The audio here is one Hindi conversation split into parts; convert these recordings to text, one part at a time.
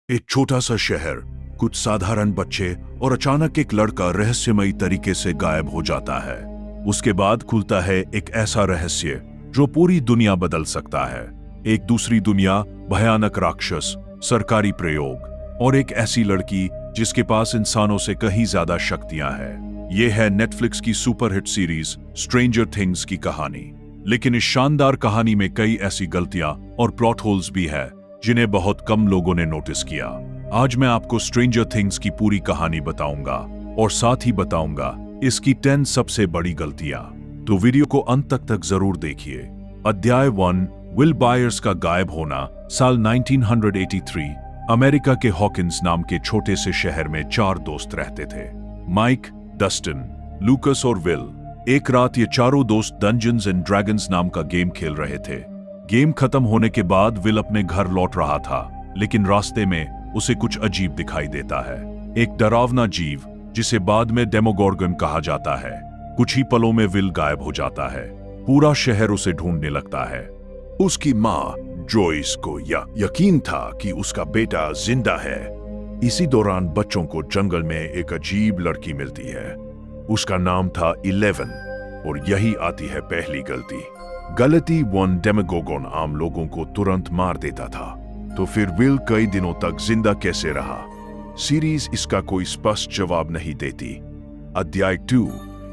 एक छोटा सा शहर, कुछ साधारण बच्चे और अचानक एक लड़का रहस्यमयी तरीके से गायब हो जाता है। उसके बाद खुलता है एक ऐसा रहस्य जो पूरी दुनिया बदल सकता है। एक दूसरी दुनिया, भयानक राक्षस, सरकारी प्रयोग और एक ऐसी लड़की जिसके पास इंसानों से कहीं ज्यादा शक्तियां हैं। यह है नेटफ्लिक्स की सुपरहिट सीरीज स्ट्रेंजर थिंग्स की कहानी। लेकिन इस शानदार कहानी में कई ऐसी गलतियां और प्लॉट होल्स भी है जिन्हें बहुत कम लोगों ने नोटिस किया। आज मैं आपको स्ट्रेंजर थिंग्स की पूरी कहानी बताऊंगा और साथ ही बताऊंगा इसकी 10 सबसे बड़ी गलतियां। तो वीडियो को अंत तक जरूर देखिए। अध्याय 1, विल बायर्स का गायब होना। साल 1983 अमेरिका के हॉकिंस नाम के छोटे से शहर में 4 दोस्त रहते थे, माइक, डस्टिन, लूकस और विल। एक रात ये चारों दोस्त डंजन्स एंड ड्रैगन्स नाम का गेम खेल रहे थे। गेम खत्म होने के बाद विल अपने घर लौट रहा था, लेकिन रास्ते में उसे कुछ अजीब दिखाई देता है। एक डरावना जीव जिसे बाद में डेमोगोर्गन कहा जाता है। कुछ ही पलों में विल गायब हो जाता है। पूरा शहर उसे ढूंढने लगता है। उसकी माँ जॉयस को यकीन था कि उसका बेटा जिंदा है। इसी दौरान बच्चों को जंगल में एक अजीब लड़की मिलती है। उसका नाम था 11 और यही आती है पहली गलती। गलती 1, डेमोगोर्गन आम लोगों को तुरंत मार देता था, तो फिर विल कई दिनों तक जिंदा कैसे रहा? सीरीज इसका कोई स्पष्ट जवाब नहीं देती। अध्याय 2,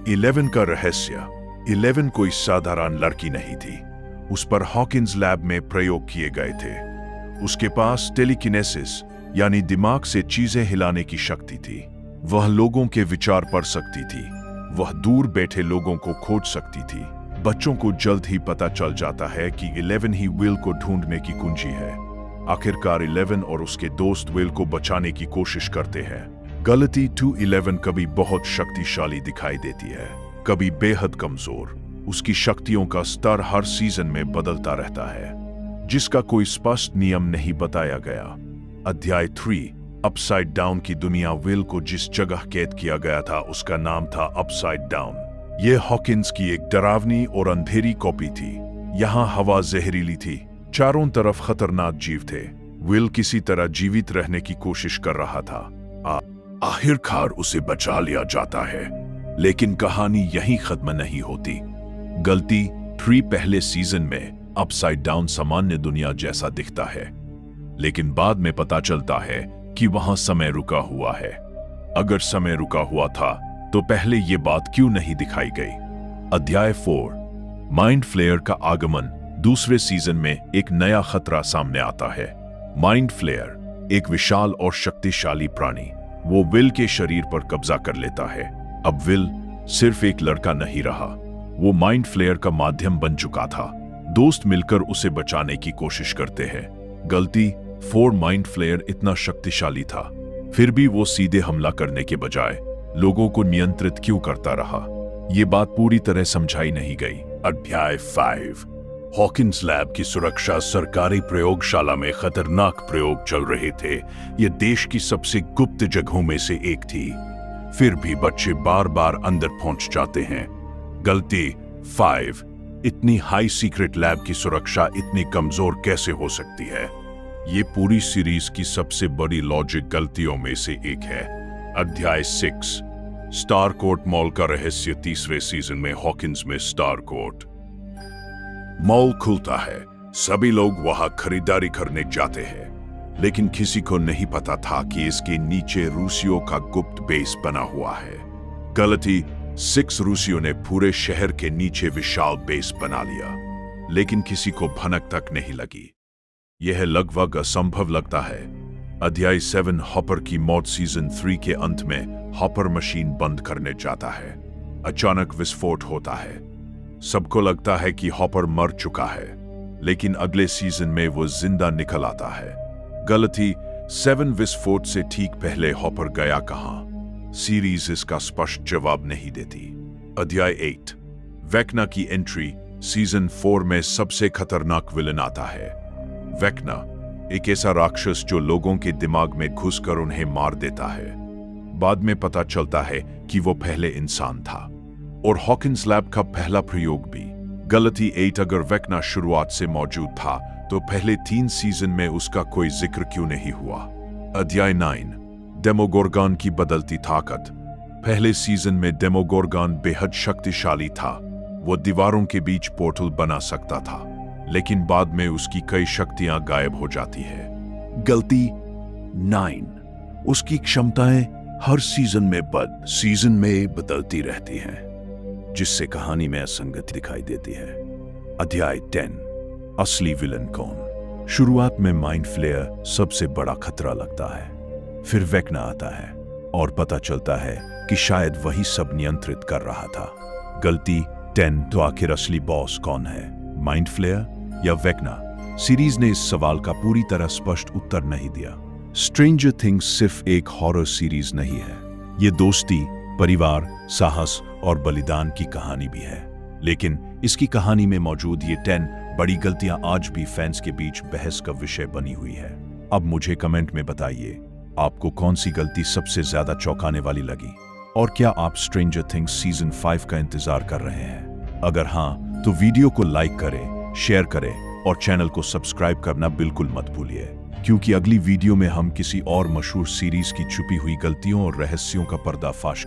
11 का रहस्य। 11 कोई साधारण लड़की नहीं थी। उस पर हॉकिंस लैब में प्रयोग किए गए थे। उसके पास टेलीकिनेसिस यानी दिमाग से चीजें हिलाने की शक्ति थी। वह लोगों के विचार पढ़ सकती थी। वह दूर बैठे लोगों को खोज सकती थी। बच्चों को जल्द ही पता चल जाता है कि 11 ही विल को ढूंढने की कुंजी है। आखिरकार 11 और उसके दोस्त विल को बचाने की कोशिश करते हैं। गलती 2, 11 कभी बहुत शक्तिशाली दिखाई देती है, कभी बेहद कमजोर। उसकी शक्तियों का स्तर हर सीजन में बदलता रहता है, जिसका कोई स्पष्ट नियम नहीं बताया गया। अध्याय 3, अपसाइड डाउन की दुनिया। विल को जिस जगह कैद किया गया था उसका नाम था अपसाइड डाउन। यह हॉकिंस की एक डरावनी और अंधेरी कॉपी थी। यहाँ हवा जहरीली थी, चारों तरफ खतरनाक जीव थे। विल किसी तरह जीवित रहने की कोशिश कर रहा था। आखिरकार उसे बचा लिया जाता है, लेकिन कहानी यहीं खत्म नहीं होती। गलती 3, पहले सीजन में अपसाइड डाउन सामान्य दुनिया जैसा दिखता है, लेकिन बाद में पता चलता है कि वहां समय रुका हुआ है। अगर समय रुका हुआ था तो पहले ये बात क्यों नहीं दिखाई गई? अध्याय 4, माइंड फ्लेयर का आगमन। दूसरे सीजन में एक नया खतरा सामने आता है। माइंड फ्लेयर एक विशाल और शक्तिशाली प्राणी। वो विल के शरीर पर कब्जा कर लेता है। अब विल सिर्फ एक लड़का नहीं रहा, वो माइंड फ्लेयर का माध्यम बन चुका था। दोस्त मिलकर उसे बचाने की कोशिश करते हैं। गलती 4, माइंड फ्लेयर इतना शक्तिशाली था, फिर भी वो सीधे हमला करने के बजाय लोगों को नियंत्रित क्यों करता रहा? ये बात पूरी तरह समझाई नहीं गई। अध्याय 5, हॉकिंस लैब की सुरक्षा। सरकारी प्रयोगशाला में खतरनाक प्रयोग चल रहे थे। ये देश की सबसे गुप्त जगहों में से एक थी, फिर भी बच्चे बार बार अंदर पहुंच जाते हैं। गलती 5, इतनी हाई सीक्रेट लैब की सुरक्षा इतनी कमजोर कैसे हो सकती है? ये पूरी सीरीज की सबसे बड़ी लॉजिक गलतियों में से एक है। अध्याय 6, स्टारकोर्ट मॉल का रहस्य। तीसरे सीजन में हॉकिंस में स्टारकोर्ट मॉल खुलता है। सभी लोग वहां खरीदारी करने जाते हैं, लेकिन किसी को नहीं पता था कि इसके नीचे रूसियों का गुप्त बेस बना हुआ है। गलती 6, रूसियों ने पूरे शहर के नीचे विशाल बेस बना लिया, लेकिन किसी को भनक तक नहीं लगी। यह लगभग असंभव लगता है। अध्याय 7, हॉपर की मौत। सीजन 3 के अंत में हॉपर मशीन बंद करने जाता है। अचानक विस्फोट होता है। सबको लगता है कि हॉपर मर चुका है, लेकिन अगले सीजन में वो जिंदा निकल आता है। गलती 7, विस्फोट से ठीक पहले हॉपर गया कहां? सीरीज इसका स्पष्ट जवाब नहीं देती। अध्याय 8, वेक्ना की एंट्री। सीजन 4 में सबसे खतरनाक विलन आता है। वेक्ना एक ऐसा राक्षस जो लोगों के दिमाग में घुसकर उन्हें मार देता है। बाद में पता चलता है कि वो पहले इंसान था, और हॉकिंस लैब का पहला प्रयोग भी। गलती 8, अगर वेक्ना शुरुआत से मौजूद था तो पहले 3 सीजन में उसका कोई जिक्र क्यों नहीं हुआ? अध्याय 9 डेमोगोर्गन की बदलती ताकत। पहले सीजन में डेमोगोर्गन बेहद शक्तिशाली था। वो दीवारों के बीच पोर्टल बना सकता था, लेकिन बाद में उसकी कई शक्तियां गायब हो जाती है। गलती 9, उसकी क्षमताएं हर सीजन में बदलती रहती हैं, जिससे कहानी में असंगति दिखाई देती है। अध्याय 10 असली विलन कौन। शुरुआत में माइंड फ्लेयर सबसे बड़ा खतरा लगता है, फिर वेक्ना आता है और पता चलता है कि शायद वही सब नियंत्रित कर रहा था। गलती 10, तो आखिर असली बॉस कौन है, माइंड फ्लेयर या वेक्ना? सीरीज ने इस सवाल का पूरी तरह स्पष्ट उत्तर नहीं दिया। स्ट्रेंजर थिंग्स सिर्फ एक हॉरर सीरीज नहीं है, ये दोस्ती, परिवार, साहस और बलिदान की कहानी भी है। लेकिन इसकी कहानी में मौजूद ये 10 बड़ी गलतियां आज भी फैंस के बीच बहस का विषय बनी हुई है। अब मुझे कमेंट में बताइए, आपको कौन सी गलती सबसे ज्यादा चौंकाने वाली लगी, और क्या आप स्ट्रेंजर थिंग्स सीजन 5 का इंतजार कर रहे हैं? अगर हाँ, तो वीडियो को लाइक करें, शेयर करें और चैनल को सब्सक्राइब करना बिल्कुल मत भूलिए, क्योंकि अगली वीडियो में हम किसी और मशहूर सीरीज की छुपी हुई गलतियों और रहस्यों का पर्दाफाश